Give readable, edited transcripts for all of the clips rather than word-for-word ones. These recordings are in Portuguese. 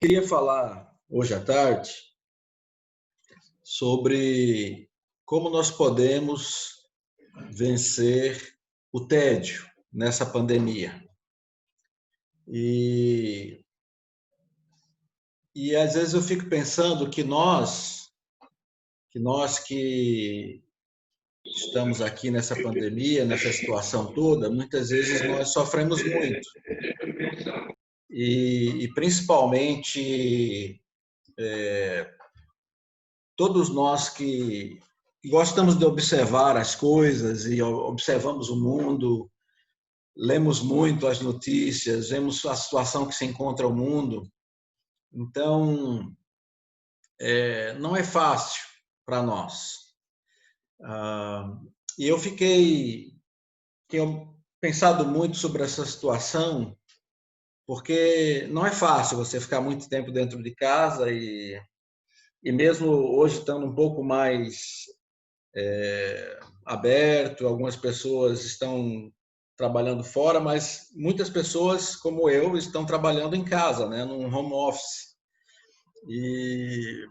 Queria falar hoje à tarde sobre como nós podemos vencer o tédio nessa pandemia. E, e às vezes eu fico pensando que estamos aqui nessa pandemia, nessa situação toda, muitas vezes nós sofremos muito. E principalmente todos nós que gostamos de observar as coisas e observamos o mundo, lemos muito as notícias, vemos a situação que se encontra o mundo. Então, não é fácil para nós. E eu tenho pensado muito sobre essa situação, porque não é fácil você ficar muito tempo dentro de casa e mesmo hoje estando um pouco mais aberto, algumas pessoas estão trabalhando fora, mas muitas pessoas, como eu, estão trabalhando em casa, né, num home office. E,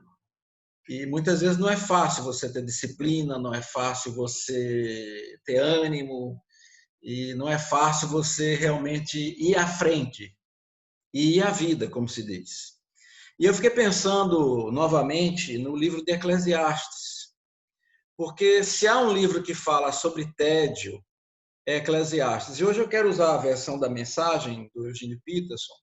e muitas vezes não é fácil você ter disciplina, não é fácil você ter ânimo, e não é fácil você realmente ir à frente e ir à vida, como se diz. E eu fiquei pensando novamente no livro de Eclesiastes, porque se há um livro que fala sobre tédio, é Eclesiastes. E hoje eu quero usar a versão da mensagem do Eugene Peterson,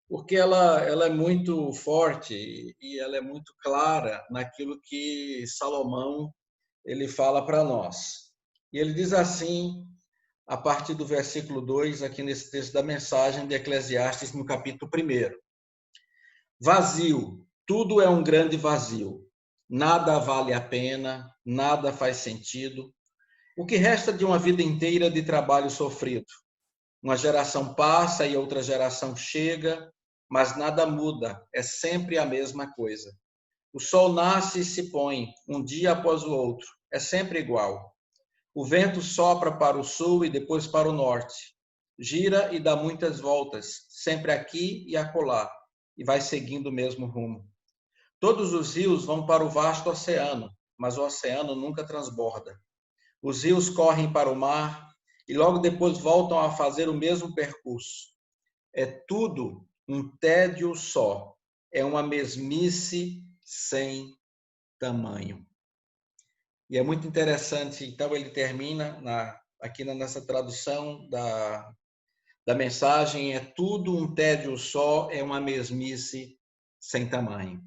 porque ela é muito forte e ela é muito clara naquilo que Salomão ele fala para nós. E ele diz assim, a partir do versículo 2, aqui nesse texto da mensagem de Eclesiastes, no capítulo 1. Vazio, tudo é um grande vazio. Nada vale a pena, nada faz sentido. O que resta de uma vida inteira de trabalho sofrido? Uma geração passa e outra geração chega, mas nada muda, é sempre a mesma coisa. O sol nasce e se põe, um dia após o outro, é sempre igual. O vento sopra para o sul e depois para o norte. Gira e dá muitas voltas, sempre aqui e acolá, e vai seguindo o mesmo rumo. Todos os rios vão para o vasto oceano, mas o oceano nunca transborda. Os rios correm para o mar e logo depois voltam a fazer o mesmo percurso. É tudo um tédio só, é uma mesmice sem tamanho. E é muito interessante, então ele termina aqui nessa tradução da mensagem, é tudo um tédio só, é uma mesmice sem tamanho.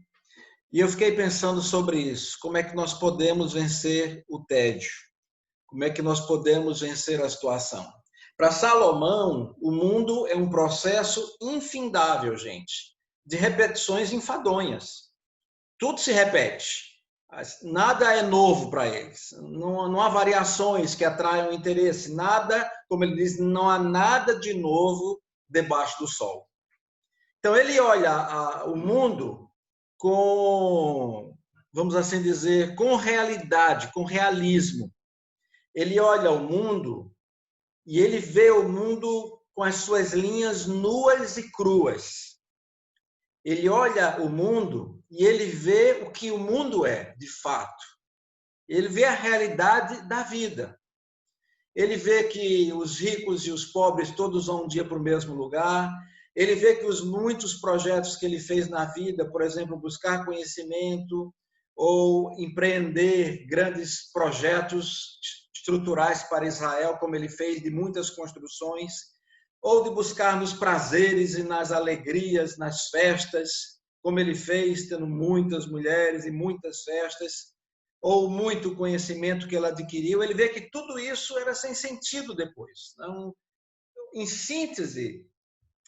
E eu fiquei pensando sobre isso, como é que nós podemos vencer o tédio? Como é que nós podemos vencer a situação? Para Salomão, o mundo é um processo infindável, gente, de repetições enfadonhas. Tudo se repete. Nada é novo para eles. Não há variações que atraiam interesse. Nada, como ele diz, não há nada de novo debaixo do sol. Então, ele olha o mundo com, vamos assim dizer, com realidade, com realismo. Ele olha o mundo e ele vê o mundo com as suas linhas nuas e cruas. Ele olha o mundo e ele vê o que o mundo é, de fato. Ele vê a realidade da vida. Ele vê que os ricos e os pobres todos vão um dia para o mesmo lugar. Ele vê que os muitos projetos que ele fez na vida, por exemplo, buscar conhecimento ou empreender grandes projetos estruturais para Israel, como ele fez, de muitas construções, ou de buscar nos prazeres e nas alegrias, nas festas, como ele fez, tendo muitas mulheres e muitas festas, ou muito conhecimento que ele adquiriu, ele vê que tudo isso era sem sentido depois. Então, em síntese,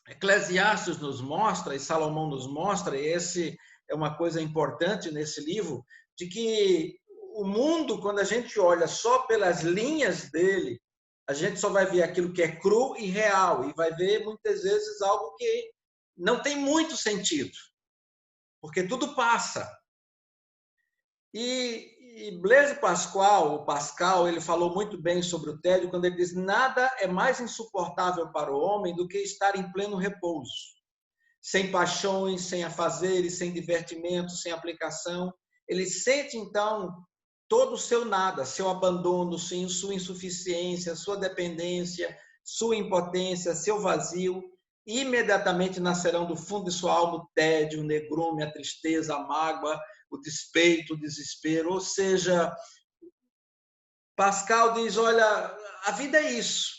Eclesiastes nos mostra, e Salomão nos mostra, e esse é uma coisa importante nesse livro, de que o mundo, quando a gente olha só pelas linhas dele, a gente só vai ver aquilo que é cru e real, e vai ver muitas vezes algo que não tem muito sentido, porque tudo passa. E Blaise Pascal, o Pascal, ele falou muito bem sobre o tédio quando ele diz: nada é mais insuportável para o homem do que estar em pleno repouso. sem paixões, sem afazeres, sem divertimento, sem aplicação. Ele sente, então, todo o seu nada, seu abandono, sua insuficiência, sua dependência, sua impotência, seu vazio. Imediatamente nascerão do fundo de sua alma o tédio, o negrume, a tristeza, a mágoa, o despeito, o desespero. Ou seja, Pascal diz, olha, a vida é isso.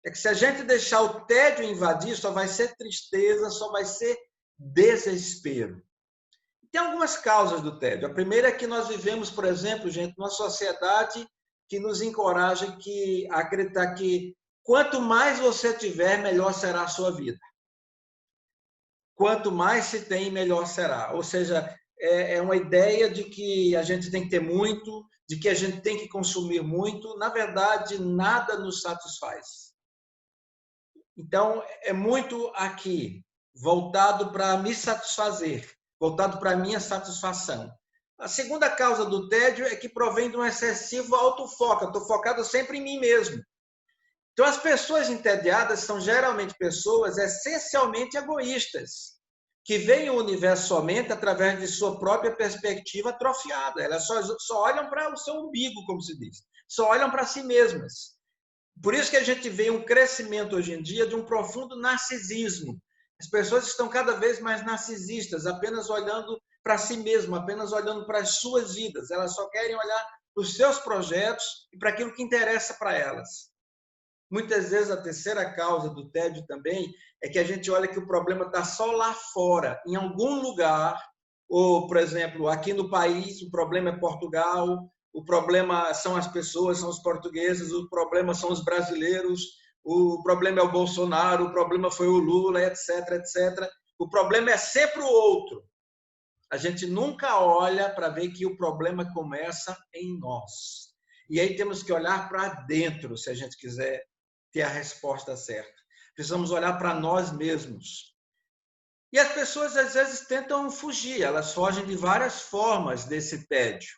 É que se a gente deixar o tédio invadir, só vai ser tristeza, só vai ser desespero. Tem algumas causas do tédio. A primeira é que nós vivemos, por exemplo, gente, numa sociedade que nos encoraja a acreditar que quanto mais você tiver, melhor será a sua vida. Quanto mais se tem, melhor será. Ou seja, é uma ideia de que a gente tem que ter muito, de que a gente tem que consumir muito. Na verdade, nada nos satisfaz. Então, é muito aqui, voltado para me satisfazer, voltado para a minha satisfação. A segunda causa do tédio é que provém de um excessivo autofoco. Eu estou focado sempre em mim mesmo. Então, as pessoas entediadas são geralmente pessoas essencialmente egoístas, que veem o universo somente através de sua própria perspectiva atrofiada. Elas só olham para o seu umbigo, como se diz. Só olham para si mesmas. Por isso que a gente vê um crescimento hoje em dia de um profundo narcisismo. As pessoas estão cada vez mais narcisistas, apenas olhando para si mesmas, apenas olhando para as suas vidas. Elas só querem olhar para os seus projetos e para aquilo que interessa para elas. Muitas vezes a terceira causa do tédio também é que a gente olha que o problema está só lá fora, em algum lugar, ou, por exemplo, aqui no país, o problema é Portugal, o problema são as pessoas, são os portugueses, o problema são os brasileiros, o problema é o Bolsonaro, o problema foi o Lula, etc, etc. O problema é sempre o outro. A gente nunca olha para ver que o problema começa em nós. E aí temos que olhar para dentro, se a gente quiser ter a resposta certa. Precisamos olhar para nós mesmos. E as pessoas, às vezes, tentam fugir. Elas fogem de várias formas desse tédio.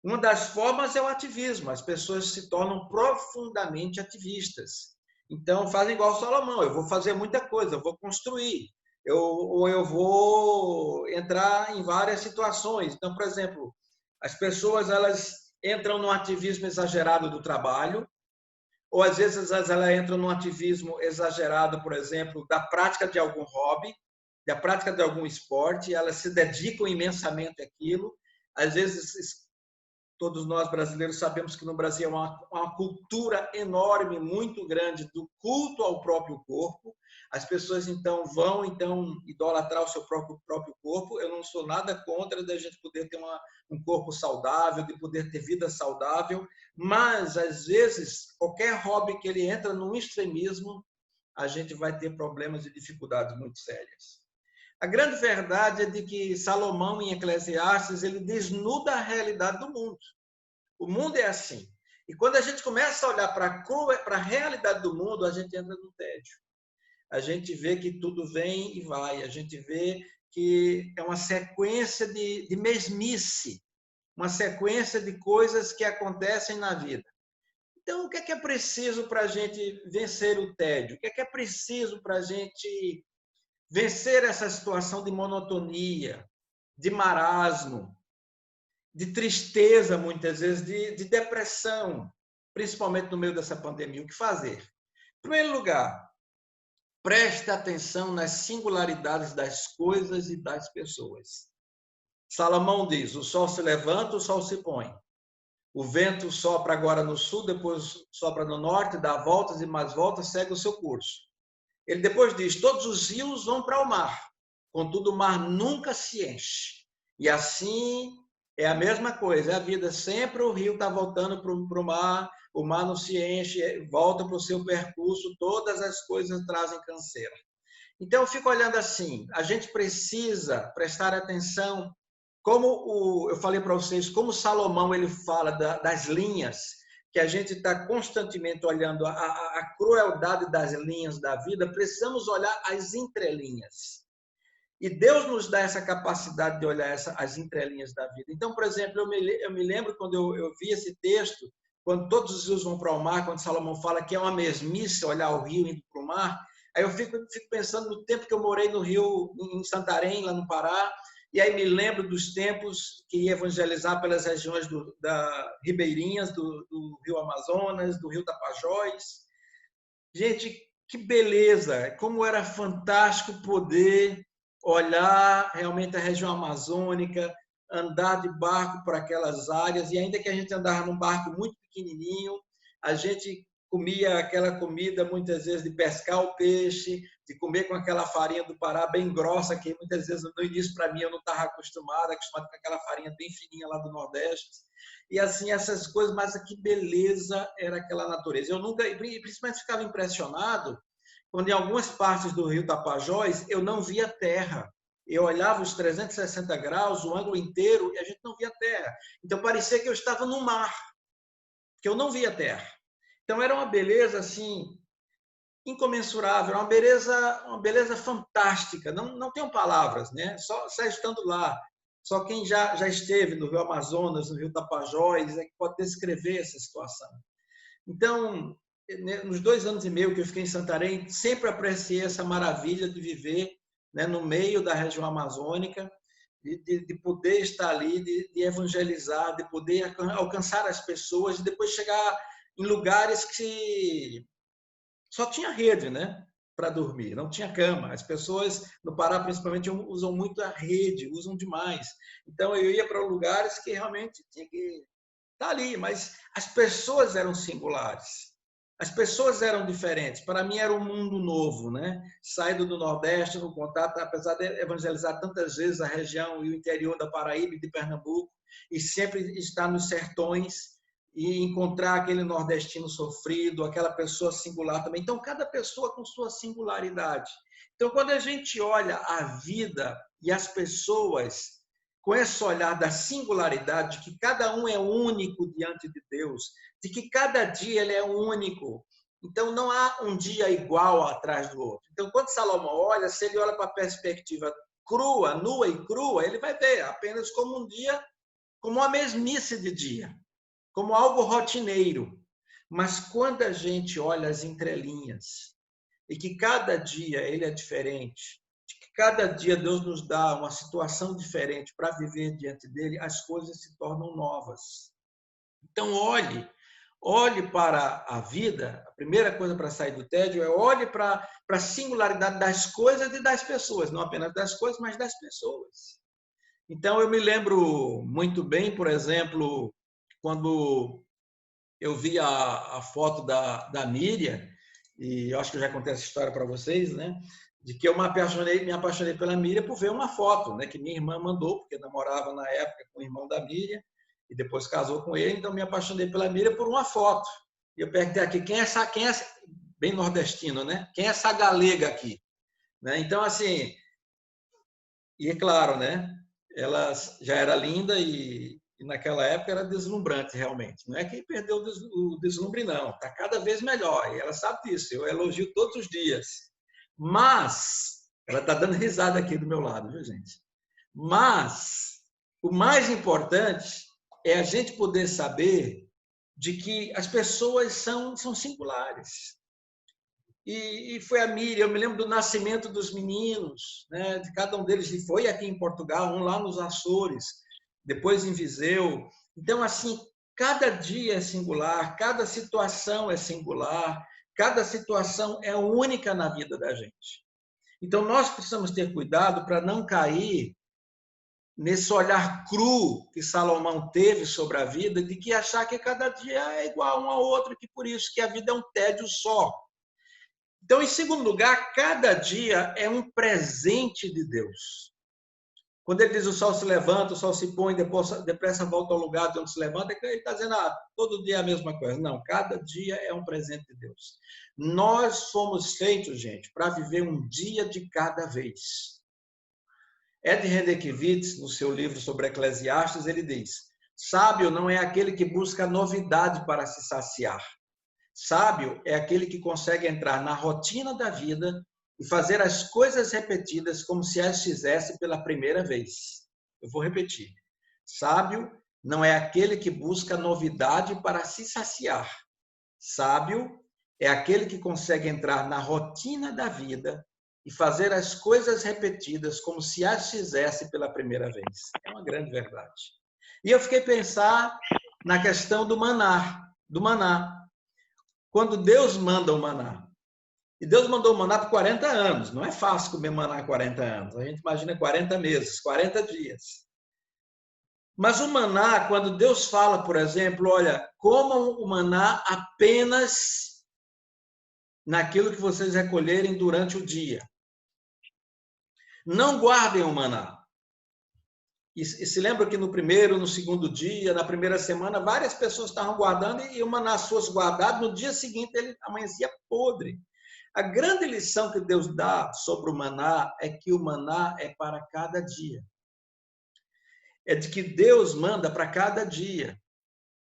Uma das formas é o ativismo. As pessoas se tornam profundamente ativistas. Então, fazem igual Salomão. Eu vou fazer muita coisa, eu vou construir. Ou eu vou entrar em várias situações. Então, por exemplo, as pessoas elas entram no ativismo exagerado do trabalho, ou às vezes elas entram num ativismo exagerado, por exemplo, da prática de algum hobby, da prática de algum esporte, elas se dedicam imensamente àquilo. Às vezes, todos nós brasileiros sabemos que no Brasil é uma cultura enorme, muito grande, do culto ao próprio corpo. As pessoas, vão idolatrar o seu próprio corpo. Eu não sou nada contra da gente poder ter um corpo saudável, de poder ter vida saudável, mas, às vezes, qualquer hobby que ele entra num extremismo, a gente vai ter problemas e dificuldades muito sérias. A grande verdade é de que Salomão, em Eclesiastes, ele desnuda a realidade do mundo. O mundo é assim. E quando a gente começa a olhar para a realidade do mundo, a gente entra no tédio. A gente vê que tudo vem e vai. A gente vê que é uma sequência de mesmice, uma sequência de coisas que acontecem na vida. Então, o que é preciso para a gente vencer o tédio? O que é preciso para a gente vencer essa situação de monotonia, de marasmo, de tristeza, muitas vezes, de depressão, principalmente no meio dessa pandemia? O que fazer? Em primeiro lugar, preste atenção nas singularidades das coisas e das pessoas. Salomão diz, o sol se levanta, o sol se põe. O vento sopra agora no sul, depois sopra no norte, dá voltas e mais voltas, segue o seu curso. Ele depois diz, todos os rios vão para o mar, contudo o mar nunca se enche. E assim é a mesma coisa, é a vida, sempre o rio está voltando para o mar não se enche, volta para o seu percurso, todas as coisas trazem canseira. Então eu fico olhando assim, a gente precisa prestar atenção, como eu falei para vocês, como Salomão ele fala das linhas, que a gente está constantemente olhando a crueldade das linhas da vida, precisamos olhar as entrelinhas. E Deus nos dá essa capacidade de olhar as entrelinhas da vida. Então, por exemplo, eu me lembro quando eu vi esse texto, quando todos os rios vão para o mar, quando Salomão fala que é uma mesmice olhar o rio indo para o mar, Aí eu fico pensando no tempo que eu morei no Rio, em Santarém, lá no Pará, e aí me lembro dos tempos que ia evangelizar pelas regiões ribeirinhas do Rio Amazonas, do Rio Tapajós. Gente, que beleza! Como era fantástico poder olhar realmente a região amazônica, andar de barco por aquelas áreas, e ainda que a gente andava num barco muito pequenininho, a gente comia aquela comida, muitas vezes, de pescar o peixe, de comer com aquela farinha do Pará bem grossa, que muitas vezes, no início, para mim, eu não estava acostumado com aquela farinha bem fininha lá do Nordeste. E assim, essas coisas, mas que beleza era aquela natureza. Eu nunca, principalmente ficava impressionado quando em algumas partes do Rio Tapajós eu não via terra. Eu olhava os 360 graus, o ângulo inteiro, e a gente não via terra. Então parecia que eu estava no mar, que eu não via terra. Então era uma beleza assim incomensurável, uma beleza fantástica. Não tenho palavras, né? Só estando lá. Só quem já esteve no Rio Amazonas, no Rio Tapajós, é que pode descrever essa situação. Então, nos 2 anos e meio que eu fiquei em Santarém, sempre apreciei essa maravilha de viver, né, no meio da região amazônica, de poder estar ali, de evangelizar, de poder alcançar as pessoas, e depois chegar em lugares que só tinha rede, né, para dormir, não tinha cama. As pessoas no Pará, principalmente, usam muito a rede, usam demais. Então, eu ia para lugares que realmente tinha que estar ali, mas as pessoas eram singulares. As pessoas eram diferentes. Para mim, era um mundo novo, né? Saído do Nordeste, no contato, apesar de evangelizar tantas vezes a região e o interior da Paraíba e de Pernambuco, e sempre estar nos sertões, e encontrar aquele nordestino sofrido, aquela pessoa singular também. Então, cada pessoa com sua singularidade. Então, quando a gente olha a vida e as pessoas com esse olhar da singularidade, de que cada um é único diante de Deus, de que cada dia ele é único, então não há um dia igual atrás do outro. Então, quando Salomão olha, se ele olha para a perspectiva crua, nua e crua, ele vai ver apenas como um dia, como uma mesmice de dia, como algo rotineiro. Mas quando a gente olha as entrelinhas e que cada dia ele é diferente, de que cada dia Deus nos dá uma situação diferente para viver diante dele, as coisas se tornam novas. Então olhe para a vida. A primeira coisa para sair do tédio é olhe para a singularidade das coisas e das pessoas, não apenas das coisas, mas das pessoas. Então eu me lembro muito bem, por exemplo, quando eu vi a foto da Miriam, e eu acho que eu já contei essa história para vocês, né? De que eu me apaixonei pela Miriam por ver uma foto, né? Que minha irmã mandou, porque namorava na época com o irmão da Miriam, e depois casou com ele, então me apaixonei pela Miriam por uma foto. E eu perguntei aqui, quem é essa, bem nordestino, né? Quem é essa galega aqui? Né? Então, assim, e é claro, né? Ela já era linda e naquela época era deslumbrante, realmente. Não é que perdeu o deslumbre, não. Está cada vez melhor. E ela sabe disso. Eu elogio todos os dias. Mas, ela está dando risada aqui do meu lado, viu, gente? Mas, o mais importante é a gente poder saber de que as pessoas são singulares. E foi a Miriam, eu me lembro do nascimento dos meninos, né? De cada um deles, e foi aqui em Portugal, um lá nos Açores, depois em Viseu. Então, assim, cada dia é singular, cada situação é singular, cada situação é única na vida da gente. Então, nós precisamos ter cuidado para não cair nesse olhar cru que Salomão teve sobre a vida, de que achar que cada dia é igual um ao outro, que por isso que a vida é um tédio só. Então, em segundo lugar, cada dia é um presente de Deus. Quando ele diz o sol se levanta, o sol se põe, depressa volta ao lugar de onde se levanta, ele está dizendo, todo dia é a mesma coisa. Não, cada dia é um presente de Deus. Nós fomos feitos, gente, para viver um dia de cada vez. Ed Redekiewicz, no seu livro sobre Eclesiastes, ele diz, sábio não é aquele que busca novidade para se saciar. Sábio é aquele que consegue entrar na rotina da vida e fazer as coisas repetidas como se as fizesse pela primeira vez. Eu vou repetir. Sábio não é aquele que busca novidade para se saciar. Sábio é aquele que consegue entrar na rotina da vida e fazer as coisas repetidas como se as fizesse pela primeira vez. É uma grande verdade. E eu fiquei a pensar na questão do maná, Quando Deus manda o maná, e Deus mandou o maná por 40 anos, não é fácil comer maná 40 anos, a gente imagina 40 meses, 40 dias. Mas o maná, quando Deus fala, por exemplo, olha, comam o maná apenas naquilo que vocês recolherem durante o dia. Não guardem o maná. E se lembra que no primeiro, no segundo dia, na primeira semana, várias pessoas estavam guardando e o maná fosse guardado, no dia seguinte ele amanhecia podre. A grande lição que Deus dá sobre o maná é que o maná é para cada dia. É de que Deus manda para cada dia.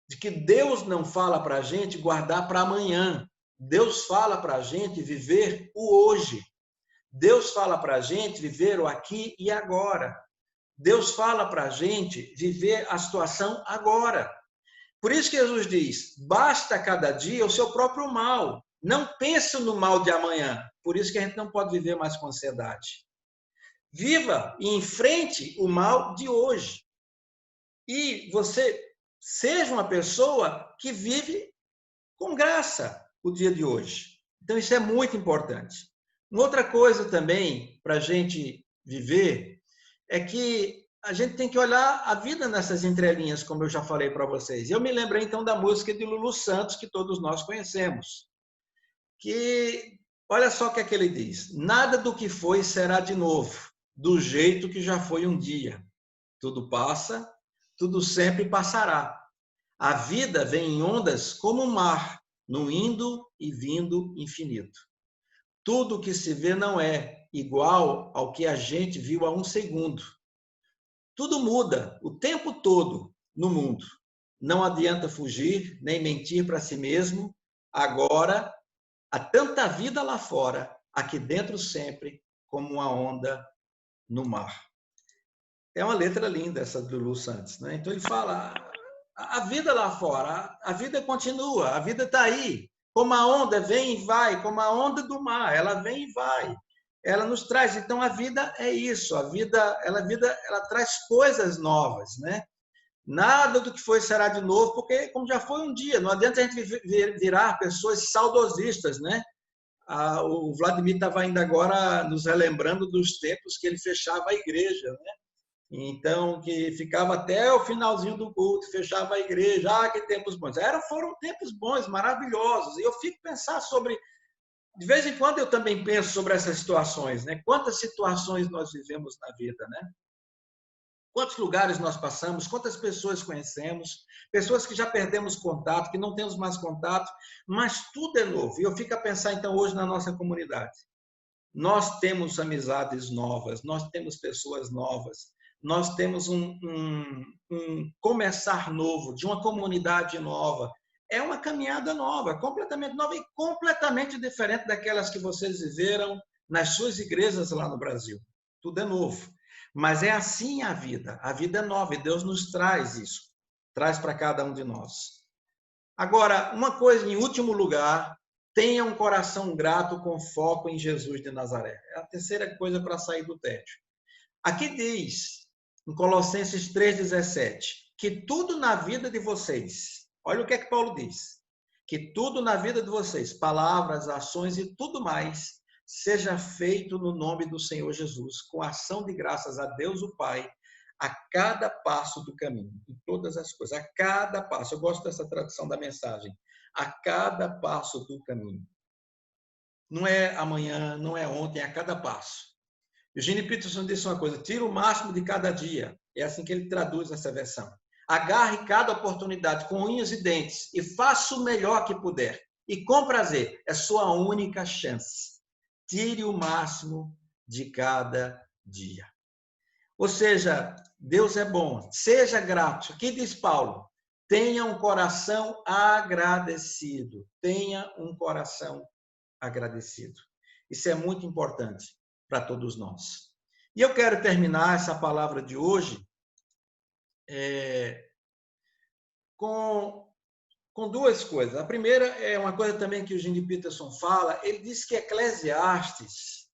De que Deus não fala para a gente guardar para amanhã. Deus fala para a gente viver o hoje. Deus fala para a gente viver o aqui e agora. Deus fala para a gente viver a situação agora. Por isso que Jesus diz, basta cada dia o seu próprio mal. Não pense no mal de amanhã. Por isso que a gente não pode viver mais com ansiedade. Viva e enfrente o mal de hoje. E você seja uma pessoa que vive com graça o dia de hoje. Então, isso é muito importante. Uma outra coisa também para a gente viver é que a gente tem que olhar a vida nessas entrelinhas, como eu já falei para vocês. Eu me lembrei, então, da música de Lulu Santos, que todos nós conhecemos. Que, olha só o que é que ele diz. Nada do que foi será de novo, do jeito que já foi um dia. Tudo passa, tudo sempre passará. A vida vem em ondas como um mar, no indo e vindo infinito. Tudo que se vê não é igual ao que a gente viu há um segundo. Tudo muda o tempo todo no mundo. Não adianta fugir, nem mentir para si mesmo. Agora, há tanta vida lá fora, aqui dentro sempre, como uma onda no mar. É uma letra linda essa do Lulu Santos, né? Então ele fala, a vida lá fora, a vida continua, a vida está aí. Como a onda vem e vai, como a onda do mar, ela vem e vai. Ela nos traz, então a vida é isso, a vida ela traz coisas novas, né? Nada do que foi será de novo, porque como já foi um dia, não adianta a gente virar pessoas saudosistas, né? O Vladimir estava ainda agora nos relembrando dos tempos que ele fechava a igreja, né? Então, que ficava até o finalzinho do culto, fechava a igreja. Ah, que tempos bons. Foram tempos bons, maravilhosos. E eu fico pensando sobre... De vez em quando eu também penso sobre essas situações, né? Quantas situações nós vivemos na vida, né? Quantos lugares nós passamos, quantas pessoas conhecemos, pessoas que já perdemos contato, que não temos mais contato, mas tudo é novo. E eu fico a pensar, então, hoje na nossa comunidade. Nós temos amizades novas, nós temos pessoas novas, nós temos um começar novo, de uma comunidade nova. É uma caminhada nova, completamente nova e completamente diferente daquelas que vocês viveram nas suas igrejas lá no Brasil. Tudo é novo. Mas é assim a vida é nova e Deus nos traz isso, traz para cada um de nós. Agora, uma coisa em último lugar, tenha um coração grato com foco em Jesus de Nazaré. É a terceira coisa para sair do tédio. Aqui diz, em Colossenses 3,17, que tudo na vida de vocês, olha o que é que Paulo diz, que tudo na vida de vocês, palavras, ações e tudo mais, seja feito no nome do Senhor Jesus, com ação de graças a Deus o Pai, a cada passo do caminho, em todas as coisas, a cada passo. Eu gosto dessa tradução da mensagem. A cada passo do caminho. Não é amanhã, não é ontem, é a cada passo. Eugene Peterson disse uma coisa, tira o máximo de cada dia. É assim que ele traduz essa versão. Agarre cada oportunidade com unhas e dentes e faça o melhor que puder. E com prazer, é sua única chance. Tire o máximo de cada dia. Ou seja, Deus é bom, seja grato. Aqui diz Paulo, tenha um coração agradecido. Tenha um coração agradecido. Isso é muito importante para todos nós. E eu quero terminar essa palavra de hoje com com duas coisas. A primeira é uma coisa também que o Eugene Peterson fala, ele diz que Eclesiastes,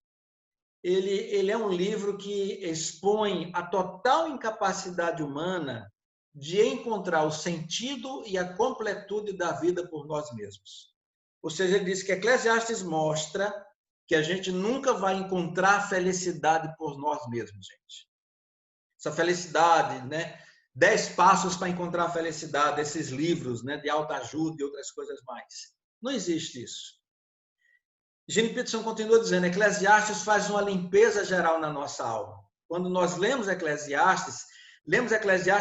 ele é um livro que expõe a total incapacidade humana de encontrar o sentido e a completude da vida por nós mesmos. Ou seja, ele diz que Eclesiastes mostra que a gente nunca vai encontrar felicidade por nós mesmos, gente. Essa felicidade, né? 10 passos para encontrar a felicidade, esses livros, né, de autoajuda e outras coisas mais. Não existe isso. Eugene Peterson continua dizendo, Eclesiastes faz uma limpeza geral na nossa alma. Quando nós lemos Eclesiastes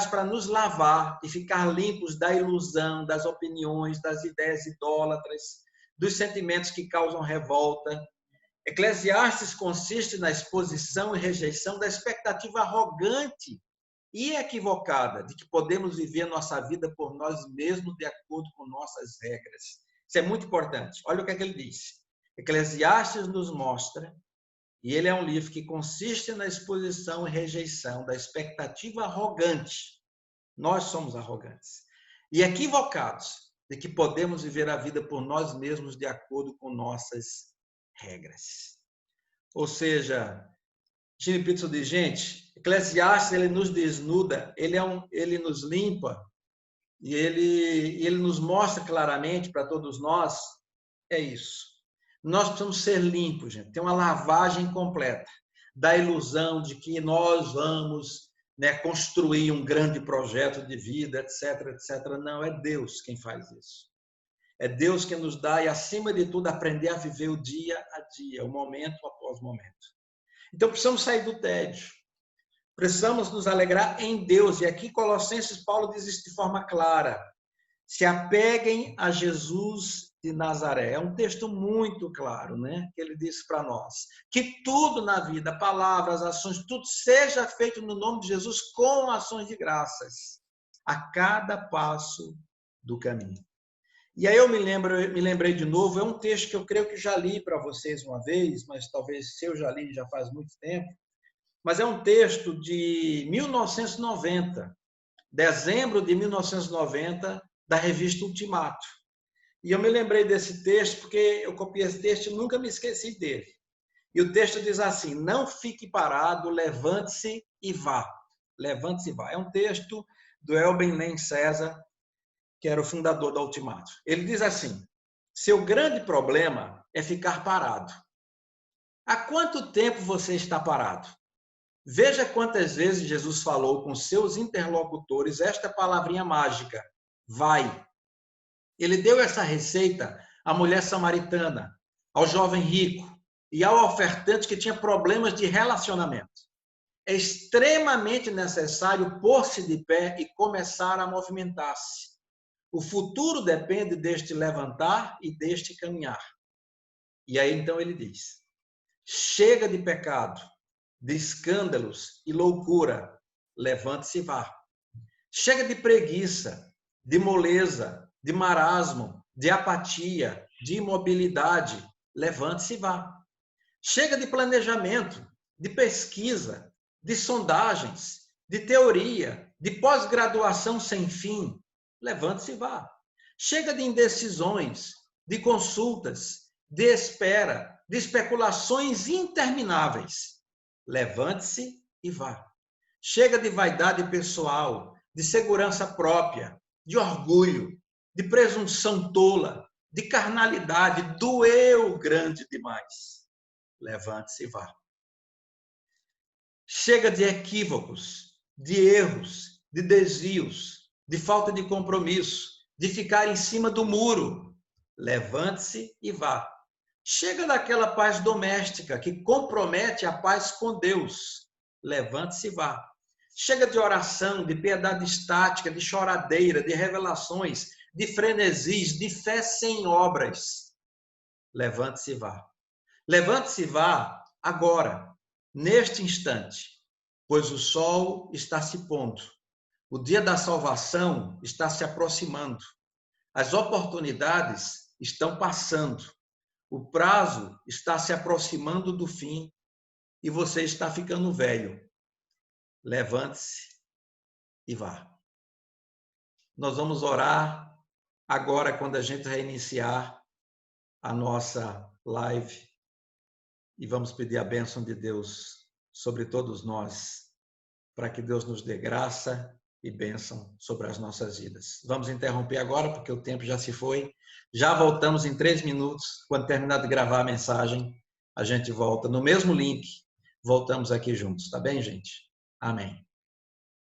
para nos lavar e ficar limpos da ilusão, das opiniões, das ideias idólatras, dos sentimentos que causam revolta. Eclesiastes consiste na exposição e rejeição da expectativa arrogante e equivocada de que podemos viver a nossa vida por nós mesmos de acordo com nossas regras. Isso é muito importante. Olha o que é que ele diz. Eclesiastes nos mostra, e ele é um livro que consiste na exposição e rejeição da expectativa arrogante. Nós somos arrogantes. E equivocados de que podemos viver a vida por nós mesmos de acordo com nossas regras. Ou seja, Eugene Peterson diz, gente, Eclesiastes ele nos desnuda, ele nos limpa e ele nos mostra claramente para todos nós, é isso. Nós precisamos ser limpos, gente, ter uma lavagem completa da ilusão de que nós vamos, né, construir um grande projeto de vida, etc, etc. Não, é Deus quem faz isso. É Deus quem nos dá e, acima de tudo, aprender a viver o dia a dia, o momento após momento. Então, precisamos sair do tédio. Precisamos nos alegrar em Deus. E aqui, Colossenses, Paulo diz isso de forma clara. Se apeguem a Jesus de Nazaré. É um texto muito claro, né? Que ele disse para nós. Que tudo na vida, palavras, ações, tudo seja feito no nome de Jesus com ações de graças. A cada passo do caminho. E aí eu me lembrei de novo, é um texto que eu creio que já li para vocês uma vez, mas talvez se eu já li já faz muito tempo, mas é um texto de 1990, dezembro de 1990, da revista Ultimato. E eu me lembrei desse texto porque eu copiei esse texto e nunca me esqueci dele. E o texto diz assim, não fique parado, levante-se e vá. Levante-se e vá. É um texto do Elben Len César, que era o fundador da Ultimato. Ele diz assim, seu grande problema é ficar parado. Há quanto tempo você está parado? Veja quantas vezes Jesus falou com seus interlocutores esta palavrinha mágica, vai. Ele deu essa receita à mulher samaritana, ao jovem rico e ao ofertante que tinha problemas de relacionamento. É extremamente necessário pôr-se de pé e começar a movimentar-se. O futuro depende deste levantar e deste caminhar. E aí então ele diz, chega de pecado, de escândalos e loucura, levante-se e vá. Chega de preguiça, de moleza, de marasmo, de apatia, de imobilidade, levante-se e vá. Chega de planejamento, de pesquisa, de sondagens, de teoria, de pós-graduação sem fim, levante-se e vá. Chega de indecisões, de consultas, de espera, de especulações intermináveis. Levante-se e vá. Chega de vaidade pessoal, de segurança própria, de orgulho, de presunção tola, de carnalidade, do eu grande demais. Levante-se e vá. Chega de equívocos, de erros, de desvios, de falta de compromisso, de ficar em cima do muro. Levante-se e vá. Chega daquela paz doméstica que compromete a paz com Deus. Levante-se e vá. Chega de oração, de piedade estática, de choradeira, de revelações, de frenesis, de fé sem obras. Levante-se e vá. Levante-se e vá agora, neste instante, pois o sol está se pondo. O dia da salvação está se aproximando. As oportunidades estão passando. O prazo está se aproximando do fim e você está ficando velho. Levante-se e vá. Nós vamos orar agora quando a gente reiniciar a nossa live e vamos pedir a bênção de Deus sobre todos nós, para que Deus nos dê graça e bênção sobre as nossas vidas. Vamos interromper agora, porque o tempo já se foi. Já voltamos em 3 minutos. Quando terminar de gravar a mensagem, a gente volta no mesmo link. Voltamos aqui juntos, tá bem, gente? Amém.